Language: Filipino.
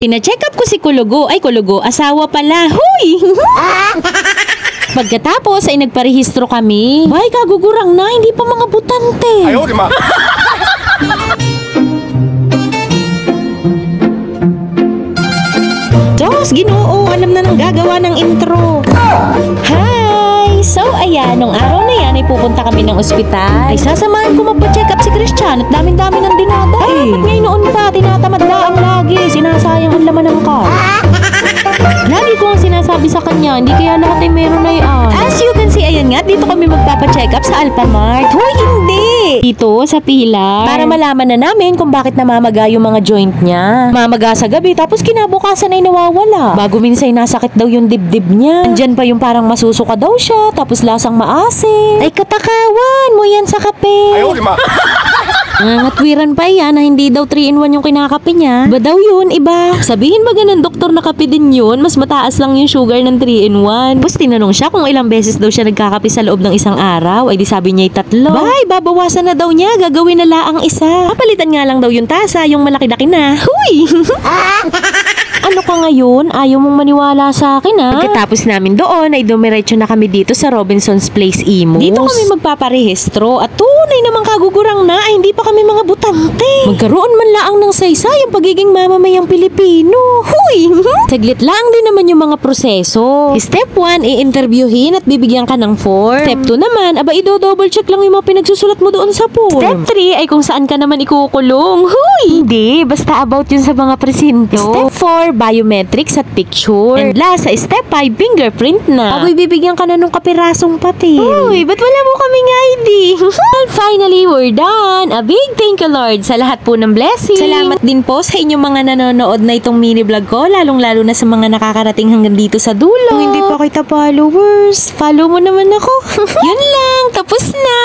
Pina-check up ko si Kulugo. Ay, Kulugo, asawa pala. Huy! Pagkatapos ay nagparehistro kami. Bay, kagugurang na, hindi pa mga butante. Ayaw, di ma. Diyos, Ginoo, alam na nang gagawa ng intro. Hi! So, ayan, nung araw na yan ay pupunta kami ng ospital. Ay, sasamahan ko magpa-check up si Christian at daming-dami ng dinada. Bakit ngayon noon pa, tinatamad lang lagi. Sinasayang ang laman ng car. Lagi ko ang sinasabi sa kanya, hindi kaya lahat ay meron na yan. As you can see, ayan nga, dito kami magpapa-check up sa Alphamart. Hoy, hindi! Dito, sa pila. Para malaman na namin kung bakit namamaga yung mga joint niya. Mamaga sa gabi, tapos kinabukasan ay nawawala. Bago minsan nasakit daw yung dibdib niya. Andyan pa yung parang masusuka daw siya, tapos lasang maasim. Ay, katakawan mo yan sa kape. Ayaw, di ma. Nangangatwiran pa yan na hindi daw 3-in-1 yung kinakape niya. Iba daw yun, iba. Sabihin ba ganun, doktor, na kape din yun? Mas mataas lang yung sugar ng 3-in-1. Tapos tinanong siya kung ilang beses daw siya nagkakape sa loob ng isang araw. Ay di sabi niya 3. Bay, babawasan na daw niya. Gagawin na laang isa. Papalitan nga lang daw yung tasa, yung malaki-laki na. Huy! Ano ka ngayon? Ayaw mong maniwala sa akin, ha? Pagkatapos namin doon, ay dumiretso na kami dito sa Robinson's Place Imus. Dito kami magpaparehistro at tunay namang kagugurang na ay hindi pa kami mga butante. Magkaroon man laang ng saysay ang pagiging mamamayang Pilipino. Huy! Saglit lang din naman yung mga proseso. Step 1, i-interviewin at bibigyan ka ng form. Step 2 naman, aba i-double check lang yung mga pinagsusulat mo doon sa form. Step 3 ay kung saan ka naman ikukulong. Huy! Hindi, basta about yun sa mga presinto. Step 4, biometrics at picture. And last, sa step 5, fingerprint na. Bago ibibigyan ka na nung kapirasong patil. Uy, ba't wala mo kaming ID? And finally, we're done. A big thank you, Lord, sa lahat po ng blessing. Salamat din po sa inyong mga nanonood na itong mini vlog ko, lalong-lalo na sa mga nakakarating hanggang dito sa dulo. Kung hindi pa kita followers, follow mo naman ako. Yun lang, tapos na.